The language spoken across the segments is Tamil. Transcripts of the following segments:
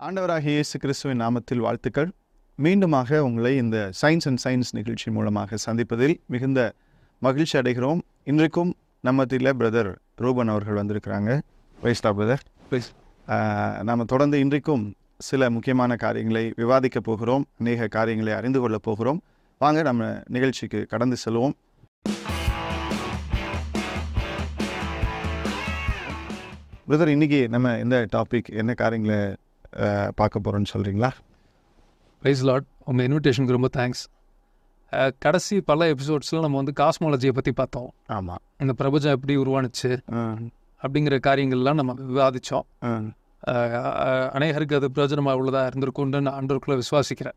ஆண்டவராகிய இயேசு கிறிஸ்துவின் நாமத்தில் வாழ்த்துக்கள். மீண்டுமாக உங்களை இந்த சயின்ஸ் அண்ட் சயின்ஸ் நிகழ்ச்சி மூலமாக சந்திப்பதில் மிகுந்த மகிழ்ச்சி அடைகிறோம். இன்றைக்கும் நம்மத்தில் பிரதர் ரூபன் அவர்கள் வந்திருக்கிறாங்க. வைஸ்டா பிரதர் ப்ளீஸ். நாம் தொடர்ந்து இன்றைக்கும் சில முக்கியமான காரியங்களை விவாதிக்க போகிறோம். அநேக காரியங்களை அறிந்து கொள்ளப் போகிறோம். வாங்க நம்ம நிகழ்ச்சிக்கு கடந்து செல்வோம். பிரதர், இன்றைக்கி நம்ம இந்த டாபிக் என்ன காரியங்களை பார்க்க போகிறோன்னு சொல்கிறீங்களா? Praise Lord. உங்கள் இன்விடேஷனுக்கு ரொம்ப தேங்க்ஸ். கடைசி பல எபிசோட்ஸில் நம்ம வந்து காஸ்மாலஜியை பற்றி பார்த்தோம். ஆமாம், இந்த பிரபஞ்சம் எப்படி உருவானுச்சு அப்படிங்கிற காரியங்கள்லாம் நம்ம விவாதித்தோம். அநேகருக்கு அது பிரயோஜனமாக உள்ளதாக இருந்திருக்குன்னு நான் ஆண்டவருக்குள்ளே விசுவாசிக்கிறேன்.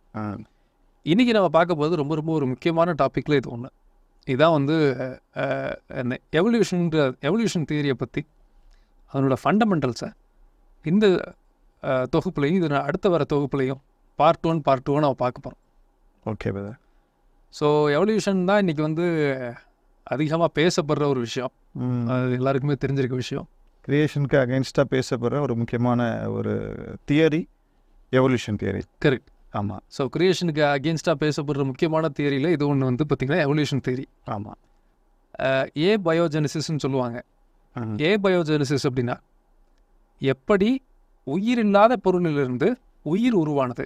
இன்றைக்கி நம்ம பார்க்க போது ரொம்ப ரொம்ப ஒரு முக்கியமான டாப்பிக்கில் இது ஒன்று. இதுதான் வந்து எவல்யூஷன் தியரியை பற்றி அதனோட ஃபண்டமெண்டல்ஸை இந்த தொகுப்புலையும் இது அடுத்த வர தொகுப்புலையும் பார்ட் ஒன் நம்ம பார்க்க போகிறோம். Okay brother. ஸோ எவல்யூஷன் தான் இன்றைக்கி வந்து அதிகமாக பேசப்படுற ஒரு விஷயம். அது எல்லாருக்குமே தெரிஞ்சிருக்க விஷயம். கிரியேஷனுக்கு அகெயின்ஸ்டாக பேசப்படுற ஒரு முக்கியமான ஒரு தியரி எவல்யூஷன் தியரி. கரெக்ட். ஆமாம். ஸோ கிரியேஷனுக்கு அகெயின்ஸ்டாக பேசப்படுற முக்கியமான தியரியில் இது ஒன்று வந்து பார்த்திங்கன்னா எவல்யூஷன் தியரி. ஆமாம். ஏ பயோஜெனிசிஸ்ன்னு சொல்லுவாங்க. ஏ பயோஜெனிசிஸ் அப்படின்னா எப்படி உயிரில்லாத பொருளிலிருந்து உயிர் உருவானது.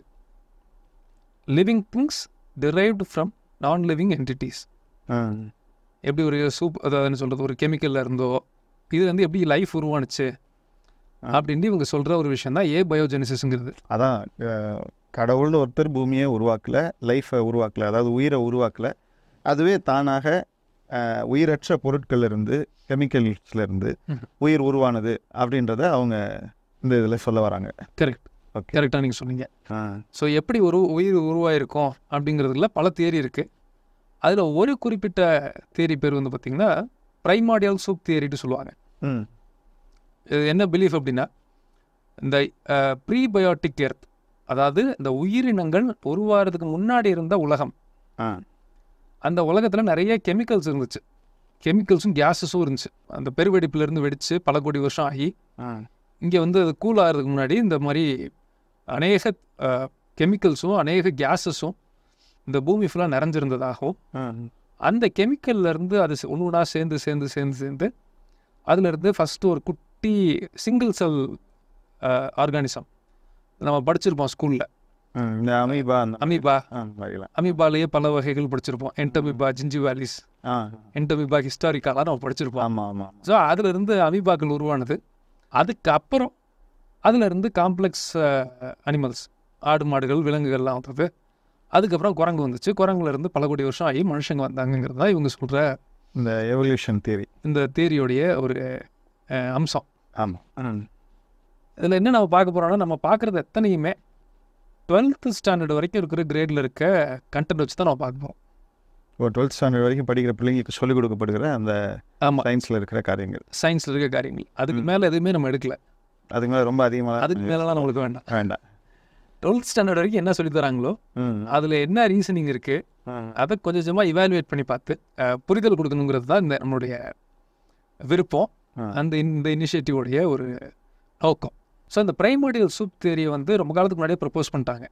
லிவிங் திங்ஸ் டிரைவ்டு ஃப்ரம் நான் லிவிங் என்டிட்டிஸ். எப்படி ஒரு அதாவது சொல்கிறது ஒரு கெமிக்கலில் இருந்தோ இது வந்து எப்படி லைஃப் உருவானுச்சு அப்படின்ட்டு இவங்க சொல்கிற ஒரு விஷயம் தான் ஏ பயோஜெனிசிஸ்ங்கிறது. அதான் கடவுள்னு ஒருத்தர் பூமியை உருவாக்கலை, லைஃப்பை உருவாக்கலை, அதாவது உயிரை உருவாக்கலை. அதுவே தானாக உயிரற்ற பொருட்கள்லேருந்து கெமிக்கல்ஸ்லேருந்து உயிர் உருவானது அப்படின்றத அவங்க இந்த இதில் சொல்ல வராங்க. கரெக்ட். ஓகே, கரெக்டாக நீங்கள் சொன்னீங்க. ஸோ எப்படி ஒரு உயிர் உருவாயிருக்கும் அப்படிங்கிறதுல பல தியரி இருக்குது. அதில் ஒரு குறிப்பிட்ட தியரி பேர் வந்து பார்த்திங்கன்னா ப்ரைமார்டியல் சூப் தியரிட்டு சொல்லுவாங்க. இது என்ன பிலீஃப் அப்படின்னா இந்த ப்ரீபயோட்டிக் எர்த், அதாவது இந்த உயிரினங்கள் உருவாகிறதுக்கு முன்னாடி இருந்த உலகம், அந்த உலகத்தில் நிறைய கெமிக்கல்ஸ் இருந்துச்சு. கெமிக்கல்ஸும் கேஸஸும் இருந்துச்சு. அந்த பெருவெடிப்புலேருந்து வெடித்து பல கோடி வருஷம் ஆகி இங்கே வந்து அது கூல் ஆகிறதுக்கு முன்னாடி இந்த மாதிரி அநேக கெமிக்கல்ஸும் அநேக கேஸஸும் இந்த பூமி ஃபுல்லாக நிறைஞ்சிருந்ததாகவும் அந்த கெமிக்கல்லேருந்து அது ஒன்று சேர்ந்து அதுலேருந்து ஃபஸ்ட்டு ஒரு குட்டி சிங்கிள் செல் ஆர்கானிசம் நம்ம படிச்சிருப்போம் ஸ்கூலில். அமீபாலேயே பல வகைகள் படிச்சிருப்போம். என்டமீபா, ஜிஞ்சிவாலிஸ், என்டமீபா ஹிஸ்டாரிக்காலாம் நம்ம படிச்சிருப்போம். ஸோ அதிலிருந்து அமீபாக்கள் உருவானது. அதுக்கப்புறம் அதிலிருந்து காம்ப்ளெக்ஸ் அனிமல்ஸ், ஆடு மாடுகள் விலங்குகள்லாம் வந்தது. அதுக்கப்புறம் குரங்கு வந்துச்சு. குரங்குலேருந்து பல கோடி வருஷம் ஆகி மனுஷங்க வந்தாங்கிறது தான் இவங்க சொல்கிற இந்த எவல்யூஷன் தியரி. இந்த தியரியோடைய ஒரு அம்சம். ஆமாம். இதில் என்ன நம்ம பார்க்க போகிறோம்னா, நம்ம பார்க்குறது எத்தனையுமே 12th ஸ்டாண்டர்ட் வரைக்கும் இருக்கிற கிரேடில் இருக்க கண்டென்ட் வச்சு தான் நம்ம பார்க்க போகிறோம். 12th ஸ்டாண்டர்ட் வரைக்கும் படிக்கிற பிள்ளைங்களுக்கு சொல்லிக் கொடுக்கப்படுகிற அந்த சயின்ஸில் இருக்கிற காரியங்கள். அதுக்கு மேலே எதுவுமே நம்ம எடுக்கல. அதுக்கு மேலே ரொம்ப அதிகமாக அதுக்கு மேலெலாம் நம்மளுக்கு வேண்டாம். 12th ஸ்டாண்டர்ட் வரைக்கும் என்ன சொல்லி தராங்களோ அதில் என்ன ரீசனிங் இருக்குது அதை கொஞ்சமாக இவாலுவேட் பண்ணி பார்த்து புரிதல் கொடுக்கணுங்கிறது தான் இந்த நம்மளுடைய விருப்பம், இந்த இனிஷியேட்டிவோடைய ஒரு நோக்கம். ஸோ இந்த ப்ரைமார்டியல் சூப் தியரியை வந்து ரொம்ப காலத்துக்கு முன்னாடியே ப்ரப்போஸ் பண்ணிட்டாங்க.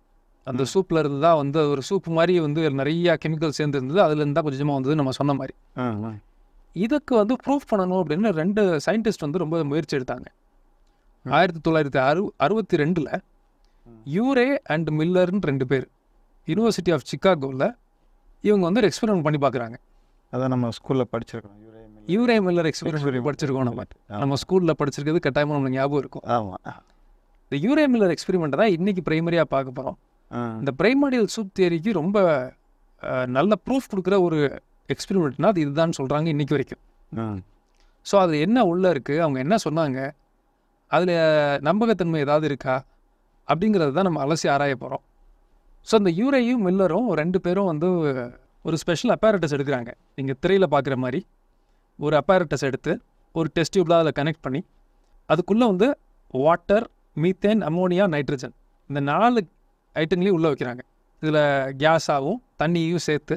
அந்த சூப்பில் இருந்து தான் வந்து ஒரு சூப் மாதிரி வந்து நிறையா கெமிக்கல் சேர்ந்து இருந்தது. அதுலேருந்து தான் கொஞ்சமாக வந்தது நம்ம சொன்ன மாதிரி. இதுக்கு வந்து ப்ரூஃப் பண்ணணும் அப்படின்னு 2 சயின்டிஸ்ட் வந்து ரொம்ப முயற்சி எடுத்தாங்க. 1962 யூரே அண்ட் மில்லர்னு 2 பேர் யூனிவர்சிட்டி ஆஃப் சிக்காகோவில் இவங்க வந்து ஒரு எக்ஸ்பெரிமெண்ட் பண்ணி பார்க்குறாங்க. அதான் நம்ம ஸ்கூலில் படிச்சிருக்கோம். யூரே மில்லர் எக்ஸ்பெரிமெண்ட் படிச்சிருக்கோம். நம்ம ஸ்கூலில் படிச்சிருக்கிறது கட்டாயமாக நம்மளுக்கு ஞாபகம் இருக்கும். ஆமாம். இந்த யூரே மில்லர் எக்ஸ்பெரிமெண்ட்டை தான் இன்றைக்கி ப்ரைமரியாக பார்க்க போகிறோம். இந்த ப்ரைமார்டியல் சூப் தியரிக்கு ரொம்ப நல்ல ப்ரூஃப் கொடுக்குற ஒரு எக்ஸ்பெரிமெண்ட்னா அது இதுதான் சொல்கிறாங்க இன்றைக்கி வரைக்கும். ஸோ அது என்ன உள்ளே இருக்குது, அவங்க என்ன சொன்னாங்க, அதில் நம்பகத்தன்மை ஏதாவது இருக்கா அப்படிங்கிறது தான் நம்ம அலசி ஆராய போகிறோம். ஸோ இந்த யூரேயும் மில்லரும் 2 பேரும் வந்து ஒரு ஸ்பெஷல் அப்பாரட்டஸ் எடுக்கிறாங்க. நீங்கள் திரையில் பார்க்குற மாதிரி ஒரு அப்பாரட்டஸ் எடுத்து ஒரு டெஸ்ட் டியூப்ல அதில் கனெக்ட் பண்ணி அதுக்குள்ளே வந்து வாட்டர், மீத்தேன், அமோனியா, நைட்ரஜன் இந்த 4 ஐட்டங்களையும் உள்ளே வைக்கிறாங்க. இதில் கேஸாகவும் தண்ணியையும் சேர்த்து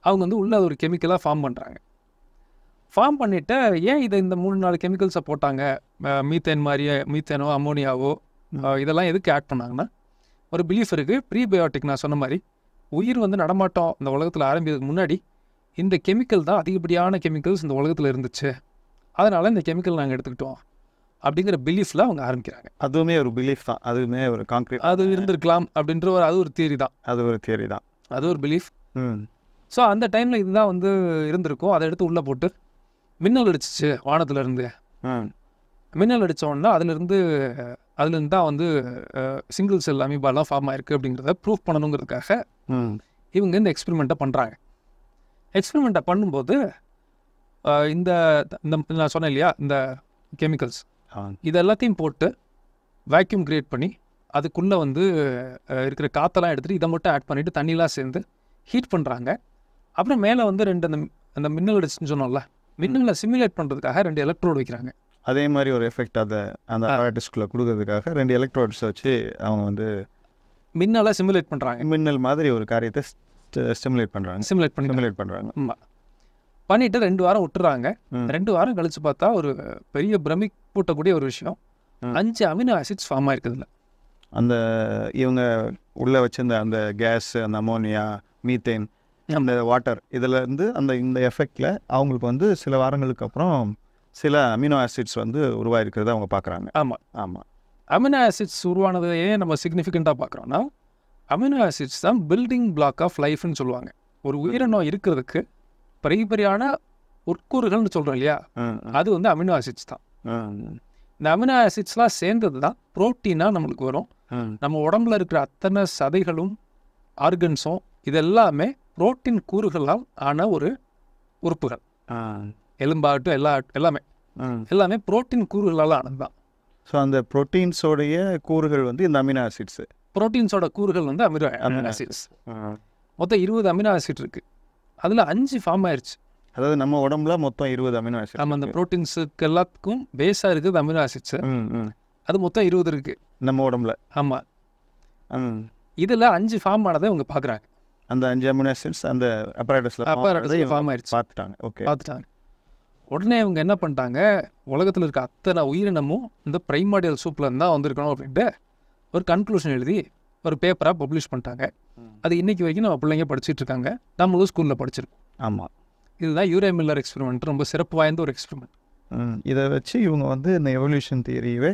அவங்க வந்து உள்ளே ஒரு கெமிக்கலாக ஃபார்ம் பண்ணுறாங்க. ஃபார்ம் பண்ணிவிட்டு ஏன் இதை இந்த 3-4 கெமிக்கல்ஸை போட்டாங்க, மீத்தேன் மாதிரியே மீத்தேனோ அமோனியாவோ இதெல்லாம் எதுக்கு ஆட் பண்ணாங்கன்னா, ஒரு பிலீஃப் இருக்குது. ப்ரீபயோட்டிக் நான் சொன்ன மாதிரி உயிர் வந்து நடமாட்டம் இந்த உலகத்தில் ஆரம்பிக்கிறதுக்கு முன்னாடி இந்த கெமிக்கல் தான் அதிகப்படியான கெமிக்கல்ஸ் இந்த உலகத்தில் இருந்துச்சு, அதனால் இந்த கெமிக்கல் நாங்கள் எடுத்துக்கிட்டோம் அப்படிங்கிற பிலீஃபில் அவங்க ஆரம்பிக்கிறாங்க. அதுவுமே ஒரு பிலீஃப் தான், அதுவுமே ஒரு கான்க்ரீட், அது இருந்திருக்கலாம் அப்படின்ற அது ஒரு தியரி தான், அது ஒரு தியரி தான், அது ஒரு பிலீஃப். ஸோ அந்த டைமில் இதுதான் வந்து இருந்திருக்கும். அதை எடுத்து உள்ளே போட்டு மின்னல் அடிச்சிச்சு வானத்துலேருந்து. மின்னல் அடித்தோன்னா அதுலேருந்து தான் வந்து சிங்கிள் செல் அமீபாலாம் ஃபார்ம் ஆயிருக்கு அப்படிங்கிறத ப்ரூவ் பண்ணணுங்கிறதுக்காக இவங்க இந்த எக்ஸ்பெரிமெண்ட்டை பண்ணுறாங்க. எக்ஸ்பெரிமெண்ட்டை பண்ணும்போது இந்த நான் சொன்னேன் இல்லையா, இந்த கெமிக்கல்ஸ் இது எல்லாத்தையும் போட்டு வேக்யூம் க்ரியேட் பண்ணி அதுக்குள்ளே வந்து இருக்கிற காற்றெல்லாம் எடுத்துகிட்டு இதை மட்டும் ஆட் பண்ணிவிட்டு தண்ணிலாம் சேர்ந்து ஹீட் பண்ணுறாங்க. அப்புறம் மேலே வந்து அந்த மின்னல் அடிச்சுன்னு சொன்னோம்ல, மின்னலை சிமுலேட் பண்ணுறதுக்காக 2 எலக்ட்ரோடு வைக்கிறாங்க. அதே மாதிரி ஒரு எஃபெக்ட் அதை அந்த ஆர்டிஸ்ட்குள்ளே கொடுக்கறதுக்காக 2 எலக்ட்ரோட்ஸ் வச்சு அவங்க வந்து மின்னலை சிமுலேட் பண்ணுறாங்க. மின்னல் மாதிரி ஒரு காரியத்தை சிமுலேட் பண்ணுறாங்க. ஆமாம், பண்ணிவிட்டு 2 வாரம் விட்டுறாங்க. 2 வாரம் கழித்து பார்த்தா ஒரு பெரிய பிரமிப்பூட்டக்கூடிய ஒரு விஷயம், 5 அமினோ ஆசிட்ஸ் ஃபார்ம் ஆயிருக்குதுல. அந்த இவங்க உள்ளே வச்சிருந்த அந்த கேஸ், அந்த அமோனியா, மீத்தேன், அந்த வாட்டர், இதில் இருந்து இந்த எஃபெக்டில் அவங்களுக்கு வந்து சில வாரங்களுக்கு அப்புறம் சில அமினோ ஆசிட்ஸ் வந்து உருவாயிருக்கிறத அவங்க பார்க்குறாங்க. ஆமாம், அமினோ ஆசிட்ஸ் உருவானதையே நம்ம சிக்னிஃபிகண்ட்டாக பார்க்குறோன்னா, அமினோ ஆசிட்ஸ் தான் பில்டிங் பிளாக் ஆஃப் லைஃப்னு சொல்லுவாங்க. ஒரு உயிரினம் இருக்கிறதுக்கு பெரியான உட்கூறுகள்னு சொல்கிறோம் இல்லையா, அது வந்து அமினோ ஆசிட்ஸ் தான். இந்த அமினோ ஆசிட்ஸ்லாம் சேர்ந்தது தான் ப்ரோட்டீனாக நம்மளுக்கு வரும். நம்ம உடம்புல இருக்கிற அத்தனை சதைகளும் ஆர்கன்ஸும் இதெல்லாமே புரோட்டீன் கூறுகளால் ஆன ஒரு உறுப்புகள். எலும்பாகட்டும் எல்லாமே புரோட்டீன் கூறுகளால் ஆனது தான். ஸோ அந்த ப்ரோட்டீன்ஸோடைய கூறுகள் வந்து இந்த அமினோ ஆசிட்ஸு, புரோட்டீன்ஸோட கூறுகள் வந்து அமினோ ஆசிட்ஸ். மொத்தம் 20 அமினோ ஆசிட் இருக்குது. அதில் 5 ஃபார்ம் ஆயிடுச்சு. அதாவது நம்ம உடம்புல மொத்தம் 20 அமினோ ஆசிட். நம்ம அந்த ப்ரோட்டீன்ஸுக்கு எல்லாத்துக்கும் பேஸாக இருக்குது அமினோ ஆசிட்ஸு. அது மொத்தம் 20 இருக்குது நம்ம உடம்புல. ஆமாம், இதில் 5 ஃபார்ம் ஆனதை அவங்க பார்க்குறாங்க. அந்த 5 அமினோ ஆசிட்ஸ் அந்த அப்பராட்டஸில் ஃபார்ம் ஆயிடுச்சு, பார்த்துட்டாங்க. உடனே அவங்க என்ன பண்ணிட்டாங்க, உலகத்தில் இருக்க அத்தனை உயிரினமும் இந்த பிரைமார்டியல் சூப்பில் இருந்தால் வந்திருக்கணும் அப்படின்ட்டு ஒரு கன்க்ளூஷன் எழுதி ஒரு பேப்பராக பப்ளிஷ் பண்ணிட்டாங்க. அது இன்றைக்கி வரைக்கும் நம்ம பிள்ளைங்க படிச்சுட்டு இருக்காங்க, நம்மளும் ஸ்கூலில் படிச்சிருக்கோம். ஆமாம், இதுதான் யூரே மில்லர் எக்ஸ்பெரிமெண்ட், ரொம்ப சிறப்பு வாய்ந்த ஒரு எக்ஸ்பெரிமெண்ட். இதை வச்சு இவங்க வந்து இந்த எவல்யூஷன் தியரியவே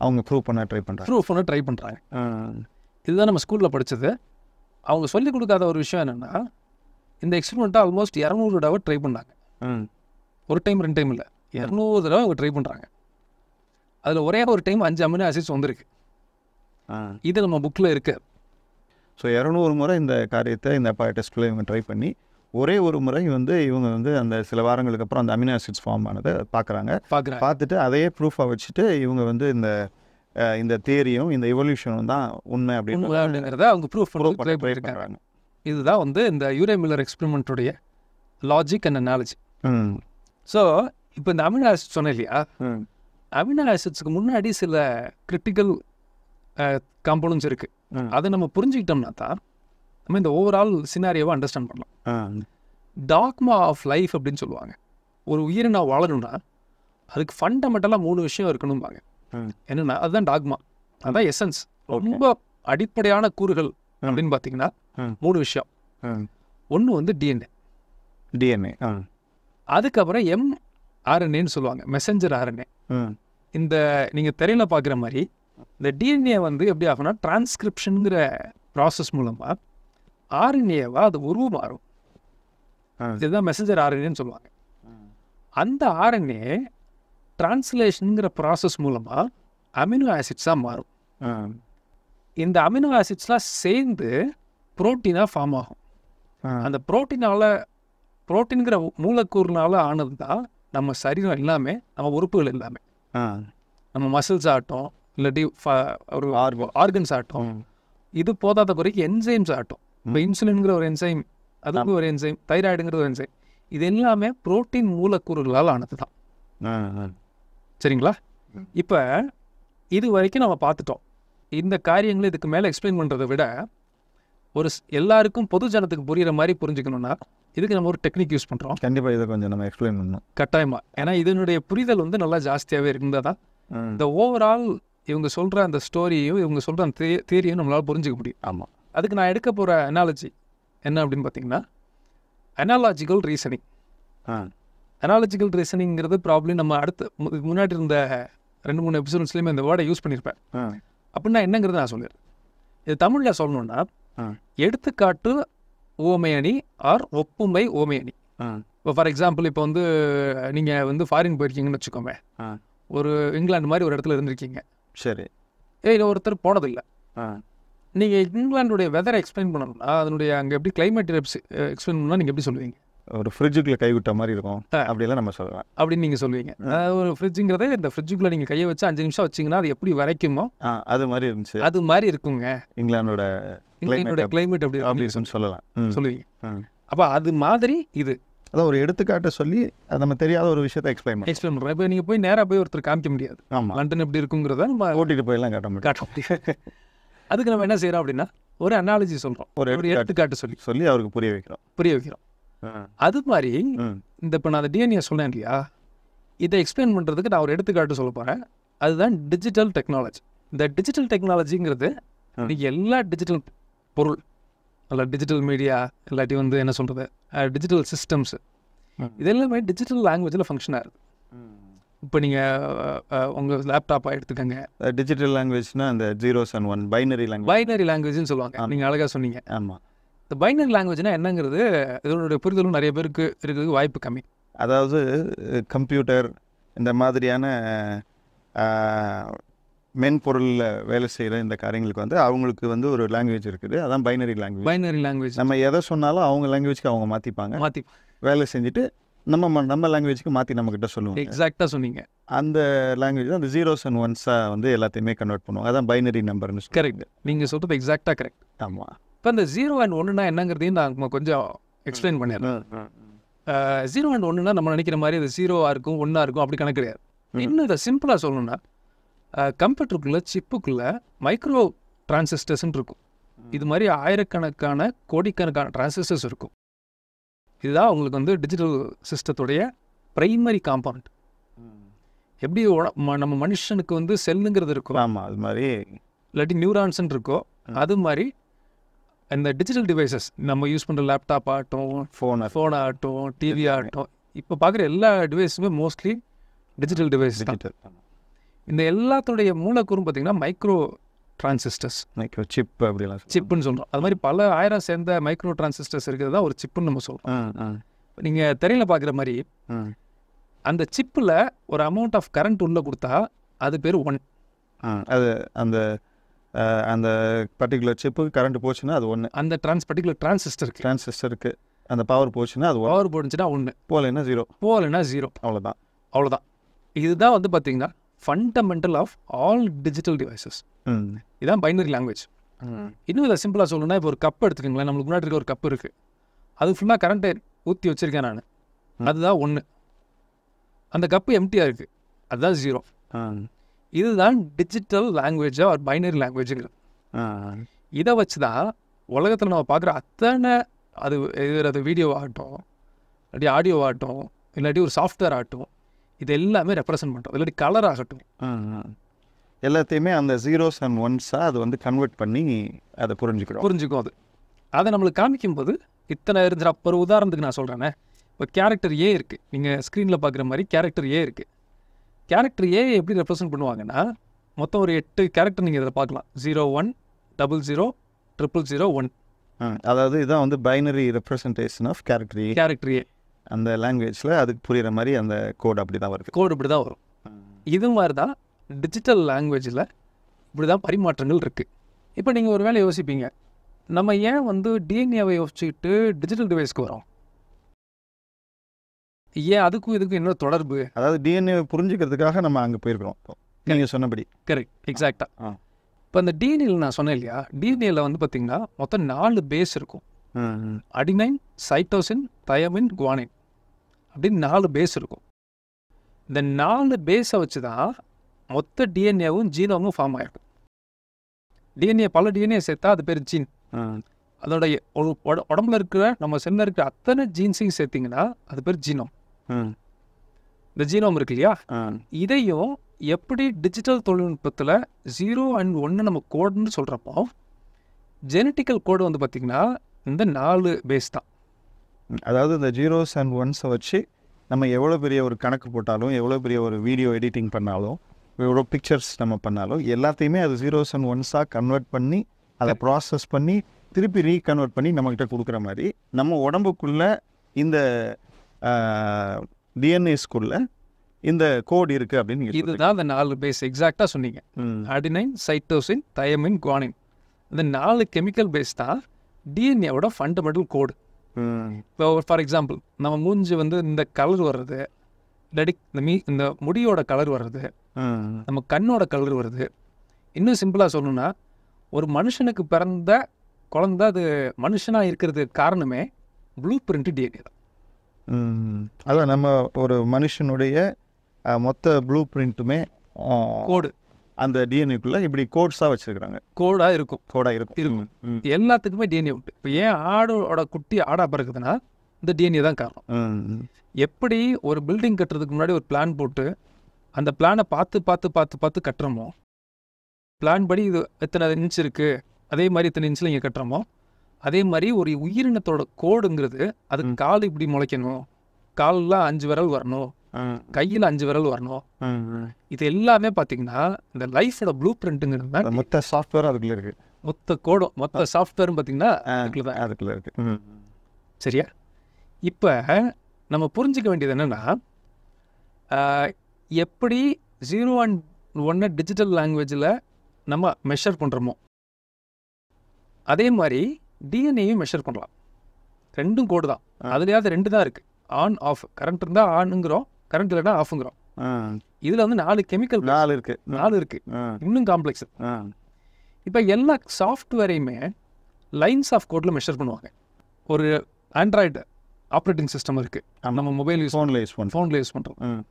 அவங்க ப்ரூவ் பண்ண ட்ரை பண்ணுறாங்க. இதுதான் நம்ம ஸ்கூலில் படித்தது. அவங்க சொல்லிக் கொடுக்காத ஒரு விஷயம் என்னென்னா, இந்த எக்ஸ்பெரிமெண்ட்டை ஆல்மோஸ்ட் 200 தடவை ட்ரை பண்ணாங்க. ஒரு டைம் 2 டைம் இல்லை, 200 தடவை அவங்க ட்ரை பண்ணுறாங்க. அதில் ஒரே ஒரு டைம் 5 அமினோ ஆசிட்ஸ் வந்திருக்கு. இது நம்ம புக்கில் இருக்குது. ஸோ 200 முறை இந்த காரியத்தை இந்த அப்பராட்டஸ்குள்ளே இவங்க ட்ரை பண்ணி ஒரே ஒரு முறை வந்து இவங்க வந்து அந்த சில வாரங்களுக்கு அப்புறம் அந்த அமினோ ஆசிட்ஸ் ஃபார்ம் ஆனதை பார்த்துட்டு அதையே ப்ரூஃபாக வச்சுட்டு இவங்க வந்து இந்த தியரியும் இந்த எவல்யூஷனும் தான் உண்மை அப்படிங்கிறத அவங்க ப்ரூஃப் பண்ணியிருக்காங்க. இதுதான் வந்து இந்த யூரே மில்லர் எக்ஸ்பெரிமெண்ட்டுடைய லாஜிக் அண்ட் அனாலஜி. ஸோ இப்போ இந்த அமினோ ஆசிட் சொன்னேன் இல்லையா, அமினோ ஆசிட்ஸுக்கு முன்னாடி சில கிரிட்டிக்கல் காம்பவுண்ட்ஸ் இருக்குது. அதை நம்ம புரிஞ்சுக்கிட்டோம்னா தான் நம்ம இந்த ஓவரால் சினாரியோவை அண்டர்ஸ்டாண்ட் பண்ணலாம். டாக்மா ஆஃப் லைஃப் அப்படின்னு சொல்லுவாங்க. ஒரு உயிரினம் வாழணும்னா அதுக்கு ஃபண்டமெண்டலாக 3 விஷயம் இருக்கணும்பாங்க. என்னென்னா அதுதான் டாக்மா, அதுதான் எசன்ஸ். ரொம்ப அடிப்படையான கூறுகள் அப்படின்னு பார்த்தீங்கன்னா 3 விஷயம். ஒன்று வந்து டிஎன்ஏ, அதுக்கப்புறம் mRNAன்னு சொல்லுவாங்க, மெசஞ்சர் ஆர்என்ஏ. இந்த நீங்கள் திரையில் பார்க்குற மாதிரி இந்த டிஎன்ஏ வந்து எப்படி ஆகும்னா டிரான்ஸ்கிரிப்ஷனுங்கிற ப்ராசஸ் மூலமாக ஆர்என்ஏவா அது உருவம் மாறும். இதுதான் மெசஞ்சர் ஆர்என்ஏன்னு சொல்லுவாங்க. அந்த ஆர்என்ஏ டிரான்ஸ்லேஷனுங்கிற ப்ராசஸ் மூலமாக அமினோ ஆசிட்ஸாக மாறும். இந்த அமினோ ஆசிட்ஸ்லாம் சேர்ந்து புரோட்டீனாக ஃபார்ம் ஆகும். அந்த புரோட்டீன்கிற மூலக்கூறுனால ஆனது தான் நம்ம சரீரம் எல்லாமே, நம்ம உறுப்புகள் எல்லாமே. நம்ம மசில்ஸ் ஆகட்டும், இல்லாட்டி ஒரு ஆர்கன்ஸ் ஆகட்டும், இது போதாத குறைக்கு என்சைம்ஸ் ஆகட்டும். இப்போ இன்சுலின்ங்கிற ஒரு என்சைம், அதுக்கு ஒரு என்சைம், தைராய்டுங்கிற ஒரு என்சைம், இது எல்லாமே புரோட்டீன் மூலக்கூறுகளால் ஆனது தான். சரிங்களா? இப்போ இது வரைக்கும் நம்ம பார்த்துட்டோம். இந்த காரியங்களை இதுக்கு மேலே எக்ஸ்பிளைன் பண்ணுறதை விட ஒரு எல்லாருக்கும் பொது ஜனத்துக்கு புரிகிற மாதிரி புரிஞ்சுக்கணுன்னா இதுக்கு நம்ம ஒரு டெக்னிக் யூஸ் பண்ணுறோம். கண்டிப்பாக இதை கொஞ்சம் நம்ம எக்ஸ்பிளைன் பண்ணணும் கட்டாயமாக. ஏன்னா இதனுடைய புரிதல் வந்து நல்லா ஜாஸ்தியாகவே இருந்தால் தான் இந்த ஓவரால் இவங்க சொல்கிற அந்த ஸ்டோரியையும் இவங்க சொல்கிற அந்த தியரியும் நம்மளால் புரிஞ்சுக்க முடியும். ஆமாம். அதுக்கு நான் எடுக்க போகிற அனாலஜி என்ன அப்படின்னு பார்த்தீங்கன்னா அனாலாஜிக்கல் ரீசனிங். அனாலஜிக்கல் ரீசனிங்கிறது ப்ராப்ளம் நம்ம முன்னாடி இருந்த 2-3 எபிசோட்ஸ்லேயுமே இந்த வேர்டை யூஸ் பண்ணியிருப்பேன். அப்படின்னா என்னங்கிறது நான் சொல்லிடுறேன். இது தமிழில் சொல்லணும்னா எடுத்துக்காட்டு ஓமை அணி ஆர் ஒப்புமை ஓமை அணி. இப்போ ஃபார் எக்ஸாம்பிள் இப்போ வந்து நீங்கள் வந்து ஃபாரின் போயிருக்கீங்கன்னு வச்சுக்கோங்க. ஒரு இங்கிலாந்து மாதிரி ஒரு இடத்துல இருந்திருக்கீங்க. சரி. ஒருத்தர் போனதில்லை. நீங்கள் இங்கிலாந்துடைய வெதரை எக்ஸ்பிளைன் பண்ணணும்னா அதனுடைய அங்கே எப்படி கிளைமேட் எக்ஸ்பிளைன் பண்ணால் நீங்கள் எப்படி சொல்லுவீங்க? ஒரு ஃப்ரிட்ஜுக்குள்ளே கைவிட்ட மாதிரி இருக்கும் அப்படிலாம் நம்ம சொல்லலாம் அப்படின்னு நீங்கள் சொல்லுவீங்க. ஒரு ஃப்ரிட்ஜுங்கிறத இந்த ஃப்ரிட்ஜுக்குள்ளே நீங்கள் கையை வச்சு 5 நிமிஷம் வச்சிங்கன்னா அது எப்படி வரைக்குமோ அது மாதிரி இருந்துச்சு. அது மாதிரி இருக்குங்க இங்கிலாண்டோட கிளைமேட் அப்படி சொல்லலாம் சொல்லுவீங்க. அப்போ அது மாதிரி இது அதான் ஒரு எடுத்துக்காட்டை சொல்லி அது நம்ம தெரியாத ஒரு விஷயத்தை எக்ஸ்பிளைன் பண்ணுறோம். இப்போ நீங்கள் போய் நேராக போய் ஒருத்தர் காமிக்க முடியாது. ஆமாம். லண்டன் எப்படி இருக்குங்கிறத நம்ம ஓட்டிட்டு போயெல்லாம் காட்ட முடியாது. அதுக்கு நம்ம என்ன செய்கிறோம் அப்படின்னா ஒரு அனாலஜி சொல்கிறோம். ஒரு எடுத்துக்காட்டு சொல்லி அவருக்கு புரிய வைக்கிறோம். அது மாதிரி இந்த இப்போ நான் அந்த டிஎன்ஏ சொன்னேன் இல்லையா, இதை எக்ஸ்பிளைன் பண்ணுறதுக்கு நான் ஒரு எடுத்துக்காட்டு சொல்ல போகிறேன். அதுதான் டிஜிட்டல் டெக்னாலஜி. இந்த டிஜிட்டல் டெக்னாலஜிங்கிறது நீங்கள் எல்லா டிஜிட்டல் பொருள் இல்லை டிஜிட்டல் மீடியா இல்லாட்டி வந்து என்ன சொல்கிறது டிஜிட்டல் சிஸ்டம்ஸு இது எல்லாமே டிஜிட்டல் லாங்குவேஜில் ஃபங்க்ஷன் ஆகுது. இப்போ நீங்கள் உங்கள் லேப்டாப்பாக எடுத்துக்கோங்க. டிஜிட்டல் லாங்குவேஜ்னா அந்த 0s and 1 பைனரி லாங்குவேஜ்னு சொல்லுவாங்க. நீங்கள் அழகாக சொன்னீங்க. ஆமாம். இந்த பைனரி லாங்குவேஜ்னா என்னங்கிறது இதனுடைய புரிதலும் நிறைய பேருக்கு இருக்கிறதுக்கு வாய்ப்பு கம்மி. அதாவது கம்ப்யூட்டர் இந்த மாதிரியான மென்பொருளில் வேலை செய்கிற இந்த காரியங்களுக்கு வந்து அவங்களுக்கு வந்து ஒரு லாங்குவேஜ் இருக்குது. அதான் பைனரி லாங்குவேஜ். நம்ம எதை சொன்னாலும் அவங்க லாங்குவேஜ்க்கு அவங்க மாற்றி வேலை செஞ்சுட்டு நம்ம லாங்குவேஜ்க்கு மாற்றி நம்மக்கிட்ட சொல்லுவோம். எக்ஸாக்டாக சொன்னீங்க. அந்த லாங்குவேஜ் தான் அந்த 0s and 1s வந்து எல்லாத்தையுமே கன்வெர்ட் பண்ணுவோம். அதான் பைனரி நம்பர்னு. கரெக்ட். நீங்கள் சொல்கிறது எக்ஸாக்டாக கரெக்ட். ஆமாம். இப்போ இந்த 0 and 1னா என்னங்கிறதையும் நான் கொஞ்சம் எக்ஸ்பிளைன் பண்ணிடுறேன். 0 and 1னா நம்ம நினைக்கிற மாதிரி அது 0ஆக இருக்கும் 1ஆக இருக்கும் அப்படி கணக்கு கிடையாது. இன்னும் இதை சிம்பிளாக சொல்லணும்னா கம்ப்யூட்டருக்குள்ளே சிப்புக்குள்ளே மைக்ரோ டிரான்சிஸ்டர்ஸ்ன்னு இருக்கும். இது மாதிரி ஆயிரக்கணக்கான கோடிக்கணக்கான டிரான்சிஸ்டர்ஸ் இருக்கும். இதுதான் உங்களுக்கு வந்து டிஜிட்டல் சிஸ்டத்துடைய ப்ரைமரி காம்பவுண்ட். எப்படி நம்ம மனுஷனுக்கு வந்து செல்லுங்கிறது இருக்கும். ஆமாம். அது மாதிரி இல்லாட்டி நியூரான்ஸ்ன்னு இருக்கோ அது மாதிரி இந்த டிஜிட்டல் டிவைசஸ் நம்ம யூஸ் பண்ணுற லேப்டாப் ஆகட்டும் ஃபோன் ஆகட்டும் டிவி ஆகட்டும் இப்போ பார்க்குற எல்லா டிவைஸுமே மோஸ்ட்லி டிஜிட்டல் டிவைஸ் தான். இந்த எல்லாத்துடைய மூலக்கூறும் பார்த்திங்கன்னா மைக்ரோ டிரான்சிஸ்டர்ஸ், மைக்ரோ சிப் அப்படிலாம் சிப்புன்னு சொல்கிறோம். அது மாதிரி பல ஆயிரம் சேர்ந்த மைக்ரோ டிரான்சிஸ்டர்ஸ் இருக்கிறது தான் ஒரு சிப்புன்னு நம்ம சொல்கிறோம். நீங்கள் திரையில் பார்க்குற மாதிரி அந்த சிப்பில் ஒரு அமௌண்ட் ஆஃப் கரண்ட் உள்ளே கொடுத்தா அது பேர் 1. அது அந்த அந்த பர்டிகுலர் சிப்புக்கு கரண்ட் போச்சுன்னா அது 1. அந்த பர்டிகுலர் டிரான்சிஸ்டருக்கு அந்த பவர் போச்சுன்னா அது பவர் போச்சுன்னா 1, போகலைன்னா 0. அவ்வளோதான். இதுதான் வந்து பார்த்தீங்கன்னா fundamental of all digital devices. இதுதான் பைனரி லாங்குவேஜ். இன்னும் இதை சிம்பிளாக சொல்லணும்னா இப்போ ஒரு கப் எடுத்துக்கோங்களேன். நம்மளுக்கு முன்னாடி இருக்க ஒரு கப்பு இருக்குது. அது ஃபுல்லாக கரண்ட்டை ஊற்றி வச்சுருக்கேன் நான். அதுதான் 1. அந்த கப்பு எம்டியாக இருக்குது. அதுதான் 0. இதுதான் டிஜிட்டல் லாங்குவேஜாக ஒரு பைனரி லாங்குவேஜுங்கிறது. இதை வச்சு தான் உலகத்தில் நம்ம பார்க்குற அத்தனை அது வீடியோ ஆகட்டும் இல்லாட்டி ஆடியோ ஆகட்டும் இல்லாட்டி ஒரு சாஃப்ட்வேர் ஆகட்டும் இது எல்லாமே ரெப்ரசன்ட் பண்ணுறோம். இல்லாட்டி கலர் ஆகட்டும் எல்லாத்தையுமே அந்த 0s and 1s அது வந்து கன்வெர்ட் பண்ணி அதை புரிஞ்சுக்கும். அதை நம்மளுக்கு காமிக்கும்போது இத்தனை இருந்துச்சு. அப்போ ஒரு உதாரணத்துக்கு நான் சொல்கிறேன்னே, இப்போ கேரக்டர் ஏ இருக்குது. நீங்கள் ஸ்க்ரீனில் பார்க்குற மாதிரி கேரக்டர் ஏ இருக்குது. கேரக்டர் ஏ எப்படி ரெப்ரசன்ட் பண்ணுவாங்கன்னா மொத்தம் ஒரு 8 கேரக்டர் நீங்கள் இதில் பார்க்கலாம். 0 1 00 000 1. அதாவது இதுதான் வந்து பைனரி ரெப்ரசன்டேஷன் ஆஃப் கேரக்டர் ஏ. அந்த லாங்குவேஜில் அதுக்கு புரிகிற மாதிரி அந்த கோட் அப்படி தான் வரும். இது மாதிரி தான் டிஜிட்டல் லாங்குவேஜில் இப்படி தான் பரிமாற்றங்கள் இருக்குது. இப்போ நீங்கள் ஒரு வேளை யோசிப்பீங்க, நம்ம ஏன் வந்து டிஎன்ஏவை யோசிச்சுக்கிட்டு டிஜிட்டல் டிவைஸ்க்கு வரோம்? ஏன் அதுக்கும் இதுக்கும் என்ன தொடர்பு? அதாவது டிஎன்ஏ புரிஞ்சுக்கிறதுக்காக நம்ம அங்கே போயிருக்கிறோம். நீங்கள் சொன்னபடி கரெக்ட், எக்ஸாக்டாக. இப்போ அந்த டிஎன்ஏல நான் சொன்னேன் இல்லையா, டிஎன்ஏல வந்து பார்த்திங்கன்னா மொத்தம் 4 பேஸ் இருக்கும். அடினைன், சைட்டோசின், தயமின், குவானின் அப்படின்னு 4 பேஸ் இருக்கும். இந்த 4 பேஸை வச்சு தான் மொத்த டிஎன்ஏவும் ஜீனோமும் ஃபார்ம் ஆகிருக்கும். பல டிஎன்ஏ சேர்த்தா அது பேர் ஜீன். அதோடைய உடம்புல இருக்கிற நம்ம செல்லில் இருக்கிற அத்தனை ஜீன்ஸையும் சேர்த்திங்கன்னா அது பேர் ஜீனோம். இந்த ஜீனோம் இருக்கு இல்லையா, இதையும் எப்படி டிஜிட்டல் தொழில்நுட்பத்தில் 0 and 1 நம்ம கோடுன்னு சொல்கிறப்போ ஜெனட்டிக்கல் கோடு வந்து பார்த்திங்கன்னா இந்த 4 பேஸ் தான். அதாவது இந்த 0s and 1s வச்சு நம்ம எவ்வளோ பெரிய ஒரு கணக்கு போட்டாலும், எவ்வளோ பெரிய ஒரு வீடியோ எடிட்டிங் பண்ணாலும், எவ்வளோ பிக்சர்ஸ் நம்ம பண்ணாலும் எல்லாத்தையுமே அது 0s and 1s கன்வெர்ட் பண்ணி அதை ப்ராசஸ் பண்ணி திருப்பி ரீகன்வெர்ட் பண்ணி நம்மக்கிட்ட கொடுக்குற மாதிரி நம்ம உடம்புக்குள்ளே இந்த டிஎன்ஏஸ்குள்ளே இந்த கோடு இருக்குது அப்படின்னு. இதுதான் இந்த 4 பேஸ் எக்ஸாக்டாக சொன்னீங்க. அடினைன், சைட்டோசின், தயமின், குவானின், இந்த 4 கெமிக்கல் பேஸ் தான் டிஎன்ஏவோட ஃபண்டமெண்டல் கோடு. இப்போ ஃபார் எக்ஸாம்பிள் நம்ம மூஞ்சி வந்து இந்த கலர் வர்றது, இல்லாட்டி இந்த முடியோட கலர் வர்றது, நம்ம கண்ணோட கலர் வருது. இன்னும் சிம்பிளாக சொல்லணும்னா ஒரு மனுஷனுக்கு பிறந்த குழந்தை அது மனுஷனாக இருக்கிறதுக்கு காரணமே ப்ளூ பிரிண்ட் டிஎன்ஏ தான். அதான் நம்ம ஒரு மனுஷனுடைய மொத்த ப்ளூ பிரிண்ட்டுமே கோடு அந்த டிஎன்ஏக்குள்ளே இப்படி கோட்ஸாக வச்சுருக்குறாங்க. கோடாக இருக்கும் இருக்கும். எல்லாத்துக்குமே டிஎன்ஏ உண்டு. இப்போ ஏன் ஆடோட குட்டி ஆடாக பிறகுதுன்னா இந்த டிஎன்ஏ தான் காரணம். எப்படி ஒரு பில்டிங் கட்டுறதுக்கு முன்னாடி ஒரு பிளான் போட்டு அந்த பிளானை பார்த்து கட்டுறோமோ, பிளான் படி இது எத்தனை இன்ச் இருக்குது, அதே மாதிரி இத்தனை இன்ச்சில் இங்கே கட்டுறோமோ, அதே மாதிரி ஒரு உயிரினத்தோட கோடுங்கிறது அதுக்கு கால் இப்படி முளைக்கணும், கால்லாம் 5 விரல் வரணும், கையில் 5 விரல் வரணும். இது எல்லாமே பார்த்தீங்கன்னா இந்த லைஃபோட ப்ளூ பிரிண்ட்டுங்கிறது மொத்த சாஃப்ட்வேர் அதுக்குள்ளே இருக்குது. மொத்த கோடும் மொத்த சாஃப்ட்வேரும் பார்த்தீங்கன்னா அதுக்குள்ளே இருக்குது. சரியா? இப்போ நம்ம புரிஞ்சிக்க வேண்டியது என்னென்னா, எப்படி 0 and 1 டிஜிட்டல் லாங்குவேஜில் நம்ம மெஷர் பண்ணுறோமோ அதே மாதிரி டிஎன்ஏயும் மெஷர் பண்ணலாம். 2 கோடு தான். அதுலேயாவது 2 தான் இருக்குது, ஆன் ஆஃப். கரண்ட் இருந்தால் ஆனுங்கிறோம், கரண்ட் இல்லைன்னா ஆஃபுங்கிறோம். இதில் வந்து 4 கெமிக்கல் 4 இருக்குது. இன்னும் காம்ப்ளெக்ஸ். இப்போ எல்லா சாஃப்ட்வேரையுமே லைன்ஸ் ஆஃப் கோடில் மெஷர் பண்ணுவாங்க. ஒரு ஆண்ட்ராய்டு ஆப்ரேட்டிங் சிஸ்டம் இருக்குது, நம்ம மொபைல் ஃபோனில் யூஸ் பண்ணுறோம்.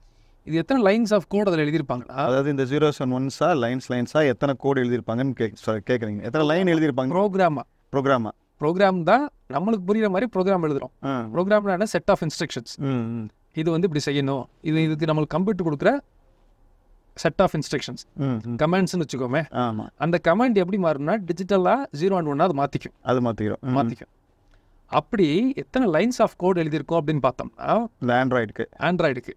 இது எத்தனை லைன்ஸ் ஆஃப் கோட் அதில் எழுதியிருப்பாங்கன்னா, அதாவது இந்த 0s and 1s லைன்ஸாக எத்தனை கோடு எழுதியிருப்பாங்கன்னு கேட்குறீங்க. எத்தனை லைன் எழுதியிருப்பாங்க? ப்ரோக்ராம் தான் நம்மளுக்கு புரியுற மாதிரி ப்ரோக்ராம் எழுதுகிறோம். ப்ரோக்ராம்னா செட் ஆஃப் இன்ஸ்ட்ரக்ஷன்ஸ். இது வந்து இப்படி செய்யணும், இதுக்கு நம்மளுக்கு கம்ப்யூட்டர் கொடுக்குற செட் ஆஃப் இன்ஸ்ட்ரக்ஷன்ஸ், கமாண்ட்ஸ்னு வச்சுக்கோமே. அந்த கமாண்ட் எப்படி மாறும்னா டிஜிட்டலாக 0 and 1 அது மாற்றிக்கும். அப்படி எத்தனை லைன்ஸ் ஆஃப் கோட் எழுதியிருக்கோம் அப்படின்னு பார்த்தோம்னா, இந்த ஆண்ட்ராய்டுக்கு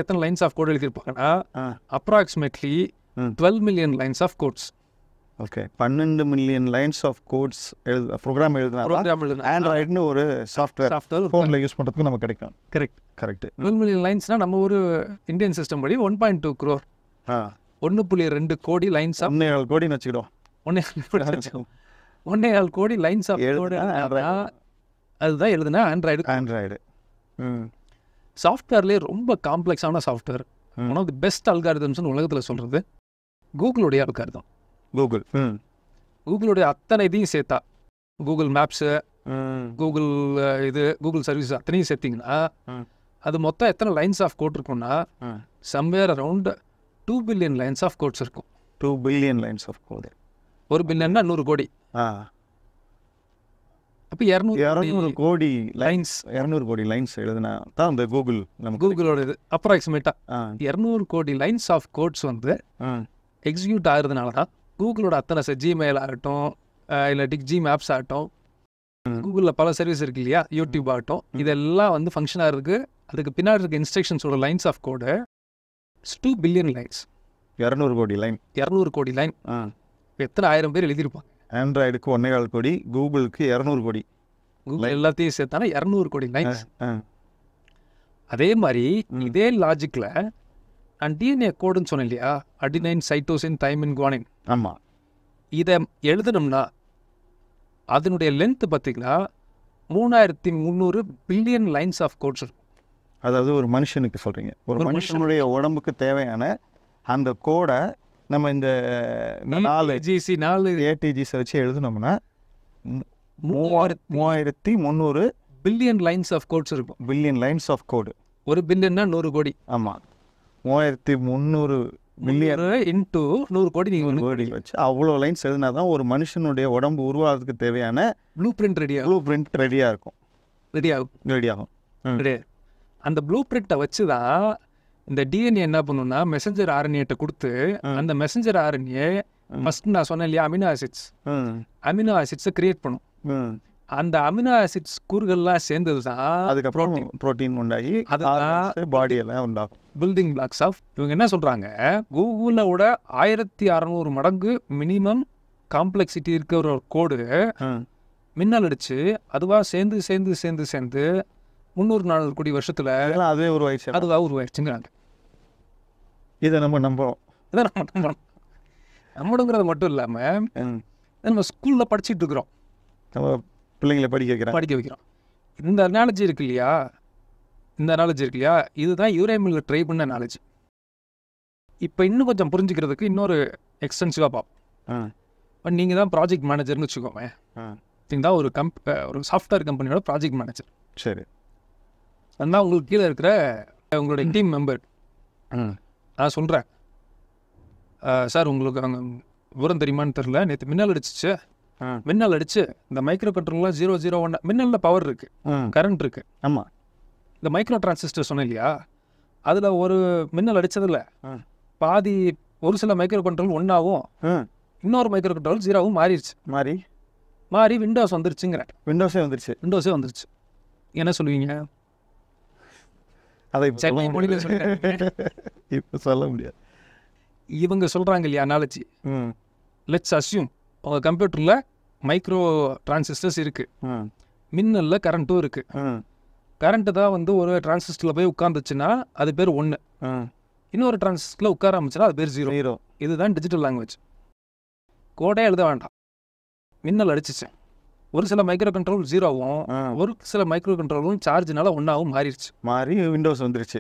எத்தனை லைன்ஸ் ஆஃப் கோட் எழுதியிருப்பாங்கன்னா approximately 12 million lines of codes. Okay, 12 million lines of codes program எழுதுனா ஆண்ட்ராய்டுன்னு ஒரு சாஃப்ட்வேர் ஃபோனில் யூஸ் பண்ணுறதுக்கு நமக்கு கிடைக்கும். கரெக்ட். 12 million லைன்ஸ்னால் நம்ம ஒரு இந்தியன் சிஸ்டம் படி 1.2 crore, 1.2 கோடி லைன்ஸ் ஆஃப் 1.7 கோடின்னு வச்சுக்கிடும். 1.7 கோடி லைன்ஸ் ஆஃப் கோடு அதுதான் எழுதுனா ஆண்ட்ராய்டு. சாஃப்ட்வேர்லேயே ரொம்ப காம்ப்ளெக்ஸான software, one of the best அல்காரிதம்ஸ்னு உலகத்தில் சொல்கிறது கூகுளுடைய அல்காரிதம். கூகுளுடைய அத்தனை இதையும் சேர்த்தா, கூகுள் மேப்ஸு, கூகுள் சர்வீஸ் அத்தனையும் சேர்த்திங்கன்னா அது மொத்தம் எத்தனை லைன்ஸ் ஆஃப் கோட் இருக்கும்னா somewhere around 2 billion lines of codes இருக்கும். 2 billion லைன்ஸ் ஆஃப் கோடு. 1 பில்லியன்னா 100 கோடி. அப்போ 200 கோடி லைன்ஸ் 200 கோடி லைன்ஸ் எழுதுனா தான் அந்த கூகுளோட இது அப்ராக்சிமேட்டாக 200 கோடி லைன்ஸ் ஆஃப் கோட்ஸ் வந்து எக்ஸிக்யூட் ஆகுறதுனால தான் கூகுளோட அத்தனை ஜிமெயில் ஆகட்டும், இல்லாட்டி ஜி மேப்ஸ் ஆகட்டும், கூகுளில் பல சர்வீஸ் இருக்கு இல்லையா, யூடியூப் ஆகட்டும், இதெல்லாம் வந்து ஃபங்க்ஷன் ஆகிறதுக்கு அதுக்கு பின்னாடி இருக்க இன்ஸ்ட்ரக்ஷன்ஸோட lines of code 2 billion lines. 200 கோடி லைன். எத்தனை 1000 பேர் எழுதியிருப்பாங்க. ஆண்ட்ராய்டுக்கு 1.7 கோடி, கூகுளுக்கு 200 கோடி. கூகுள் எல்லாத்தையும் சேர்த்தானா 200 கோடி லைன்ஸ். அதே மாதிரி இதே லாஜிக்கில் நான் டிஎன்ஏ கோடுன்னு சொன்னேன் இல்லையா, அடினைன், சைட்டோசின், தைமின், குவானின். ஆமாம். இதை எழுதணும்னா அதனுடைய லென்த்து பார்த்திங்கன்னா 3300 பில்லியன் லைன்ஸ் ஆஃப் கோட்ஸ் இருக்கும். அதாவது ஒரு மனுஷனுக்கு சொல்கிறீங்க, ஒரு மனுஷனுடைய உடம்புக்கு தேவையான அந்த கோடை நம்ம இந்த 4 ATGs வச்சு எழுதுனோம்னா 3300 பில்லியன் லைன்ஸ் ஆஃப் கோட்ஸ் இருக்கும். Billion lines of code. 1 பில்லியன்னா 100 கோடி. ஆமாம், 3300 மில்லியன் இன்ட்டு 100 கோடி நீங்கள் கோடி வச்சு அவ்வளோ லைன்ஸ் எழுதினா தான் ஒரு மனுஷனுடைய உடம்பு உருவாகிறதுக்கு தேவையான ப்ளூ பிரிண்ட் ரெடியாக இருக்கும். அந்த ப்ளூ பிரிண்ட்டை வச்சு தான் இந்த டிஎன்ஏ என்ன பண்ணுன்னா மெசஞ்சர் ஆர்என்ஏட்ட கொடுத்து அந்த மெசஞ்சர் ஆர்என்ஏ ஃபர்ஸ்ட் நான் சொன்னேன் இல்லையா அமினோ ஆசிட்ஸை கிரியேட் பண்ணும். அந்த அமினோ ஆசிட்ஸ் கூறுகள்லாம் சேர்ந்தது தான் அதுக்கப்புறம் புரோட்டீன் உண்டாகி அதுதான் பாடியெல்லாம் உண்டாகும். Building blocks of. இவங்க என்ன சொல்கிறாங்க, கூகுளோட 1600 மடங்கு மினிமம் காம்ப்ளெக்சிட்டி இருக்கிற ஒரு கோடு மின்னல் அடிச்சு அதுவாக சேர்ந்து சேர்ந்து சேர்ந்து சேர்ந்து 300-400 கோடி வருஷத்தில் அதுவே உருவாயிடுச்சு. அதுவாக உருவாயிடுச்சுங்கிறாங்க. இதை நம்ம நம்புறோம். இதை நம்ம நம்புறோம். நம்மளுங்கிறது மட்டும் இல்லாமல் நம்ம ஸ்கூலில் படிச்சுட்டு இருக்கிறோம், நம்ம பிள்ளைங்களை படிக்க வைக்கிறோம். இந்த அனாலஜி இருக்கு இல்லையா, இதுதான் யூரேமில் ட்ரை பண்ண அனாலஜி. இப்போ இன்னும் கொஞ்சம் புரிஞ்சுக்கிறதுக்கு இன்னொரு எக்ஸ்டென்சிவாக பார்ப்போம். நீங்கள் தான் ப்ராஜெக்ட் மேனேஜர்னு வச்சுக்கோங்க. நீங்கள் தான் ஒரு சாஃப்ட்வேர் கம்பெனியோட ப்ராஜெக்ட் மேனேஜர். சரி. அதுதான் உங்களுக்கு கீழே இருக்கிற உங்களுடைய டீம் மெம்பர். நான் சொல்கிறேன், சார் உங்களுக்கு அங்கே விவரம் தெரியுமான்னு தெரில, நேற்று மின்னல் அடிச்சிச்சு. மின்னல் அடிச்சு இந்த மைக்ரோ கண்ட்ரோல்லாம் 001 மின்னலில் பவர் இருக்குது, கரண்ட் இருக்குது. ஆமாம். இந்த மைக்ரோ டிரான்சிஸ்டர் சொன்னேன் இல்லையா, அதில் ஒரு மின்னல் அடித்ததில்ல பாதி ஒரு சில மைக்ரோ கண்ட்ரோல் 1ஆகவும் இன்னொரு மைக்ரோ கண்ட்ரோல் 0ஆகவும் மாறிடுச்சு. மாறி விண்டோஸ் வந்துருச்சுங்கிறேன். விண்டோஸே வந்துருச்சு. என்ன சொல்லுவீங்க? அதை மொழியில் இப்போ சொல்ல முடியாது. இவங்க சொல்கிறாங்க இல்லையா அனாலஜி, லெட்ஸ் அஸ்யூம் உங்கள் கம்ப்யூட்டரில் மைக்ரோ டிரான்சிஸ்டர்ஸ் இருக்குது, மின்னலில் கரண்ட்டும் இருக்குது. கரண்ட்டு தான் வந்து ஒரு டிரான்சிஸ்டரில் போய் உட்காந்துச்சுன்னா அது பேர் 1, இன்னொரு டிரான்சிஸ்டரில் உட்கார ஆரம்பிச்சுன்னா அது பேர் 0. இதுதான் டிஜிட்டல் லாங்குவேஜ். கோடே எழுத வேண்டாம். மின்னல் அடிச்சிச்சு, ஒரு சில மைக்ரோ கண்ட்ரோல் 0ஆகவும் ஒரு சில மைக்ரோ கண்ட்ரோலும் சார்ஜ்னால 1ஆகவும் மாறி விண்டோஸ் வந்துருச்சு.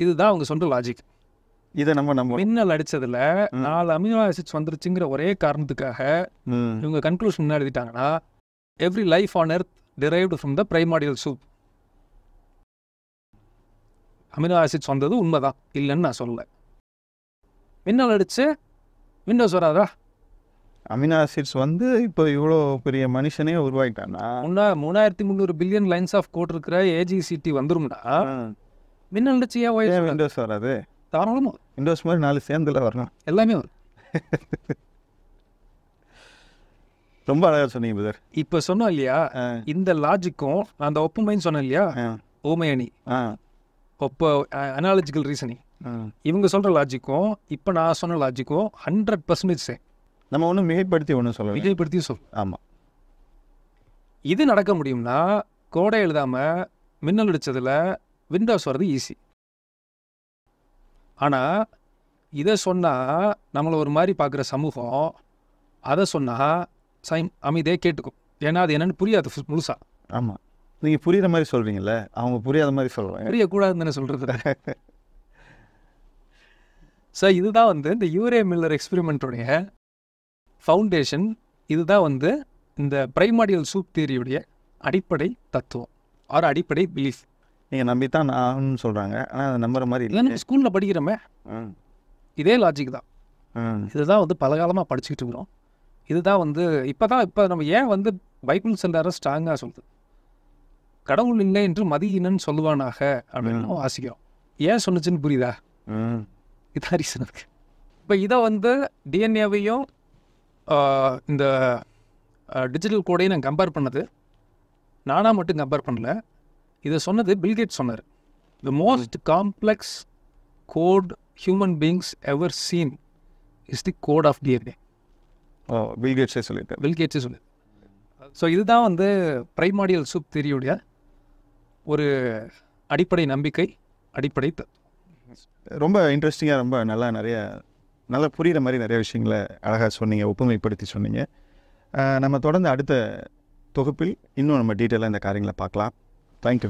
இதுதான் அவங்க சொல்ற லாஜிக். இதை நம்ம மின்னல் அடிச்சதுல 4 அமினோ ஆசிட்ஸ் வந்துருச்சுங்கிற ஒரே காரணத்துக்காக இவங்க கன்க்ளூஷன் என்ன எழுதிட்டாங்கன்னா, every life on earth derived from the primordial soup. Amino acids வந்தது உண்மைதான், இல்லைன்னு நான் சொல்லலை. மின்னல் அடிச்சு விண்டோஸ் வராதா? அமினோ ஆசிட்ஸ் வந்து இப்போ இவ்வளோ பெரிய மனுஷனே உருவாக்கிட்டான்னா 3300 பில்லியன் லைன்ஸ் ஆஃப் கோட் இருக்கிற ஏஜிசிடி வந்துரும்னா மின்னல் அடிச்சு ஏன் விண்டோஸ் வராது? தாராளமாக விண்டோஸ் மாதிரி 4 சேர்ந்துல வரணும், எல்லாமே வரும். ரொம்ப அழகாக சொன்னீங்க பிரதர். இப்போ சொன்னோம் இல்லையா, இந்த லாஜிக்கும் அந்த ஒப்புமைன்னு சொன்னேன் இல்லையா, ஓமையணி ஒப்ப அனாலஜிக்கல் ரீசனிங், இவங்க சொல்கிற லாஜிக்கும் இப்போ நான் சொன்ன லாஜிக்கும் 100% சேம். நம்ம ஒன்றும் மிகைப்படுத்தி சொல்லுவோம். ஆமாம். இது நடக்க முடியும்னா கோடை எழுதாமல் மின்னல் அடித்ததில் விண்டோஸ் வர்றது ஈஸி. ஆனால் இதை சொன்னால் நம்மளை ஒரு மாதிரி பார்க்குற சமூகம் அதை சொன்னால் அமைதியே கேட்டுக்கும். ஏன்னா அது என்னென்னு புரியாது முழுசா. ஆமாம், நீங்கள் புரியுற மாதிரி சொல்கிறீங்கள, அவங்க புரியாத மாதிரி சொல்கிறாங்க. புரியக்கூடாதுன்னு தானே சொல்கிறது. ஸோ இதுதான் வந்து இந்த யூரே மில்லர் எக்ஸ்பெரிமெண்ட்டோடைய ஃபவுண்டேஷன். இதுதான் வந்து இந்த பிரைமார்டியல் சூப் தியரியுடைய அடிப்படை தத்துவம், ஆர் அடிப்படை பிலீஃப். நீங்கள் நம்பித்தான் நான் சொல்கிறாங்க, ஆனால் அதை நம்புற மாதிரி இல்லை. நம்ம ஸ்கூலில் படிக்கிறோமே, இதே லாஜிக் தான். இதுதான் வந்து பல காலமாக படிச்சுக்கிட்டு இருக்கிறோம். இதுதான் வந்து இப்போ நம்ம ஏன் வந்து பைபிள் எல்லாரும் ஸ்ட்ராங்காக சொல்லுது, கடவுள் இல்லை என்று மதியினன்னு சொல்லுவானாக அப்படின்னு வாசிக்கிறோம். ஏன் சொன்னுச்சுன்னு புரியுதா? இதான் ரீசன் இருக்கு. இப்போ இதை வந்து டிஎன்ஏவையும் இந்த டிஜிட்டல் கோடையும் நான் கம்பேர் பண்ணது நானாக மட்டும் கம்பேர் பண்ணல, இதை சொன்னது பில்கேட்ஸ் சொன்னார். The most complex code human beings ever seen is the code of DNA. பில்கேட்ஸே சொல்லியிருக்காரு. ஸோ இதுதான் வந்து பிரைமார்டியல் சூப் தியரியுடைய ஒரு அடிப்படை நம்பிக்கை, அடிப்படை ரொம்ப இன்ட்ரெஸ்டிங்காக, ரொம்ப நல்லா புரிகிற மாதிரி நிறைய விஷயங்களை அழகாக சொன்னீங்க, ஒப்புமைப்படுத்தி சொன்னீங்க. நம்ம தொடர்ந்து அடுத்த தொகுப்பில் இன்னும் நம்ம டீட்டெயிலாக இந்த காரியங்களை பார்க்கலாம். தேங்க்யூ.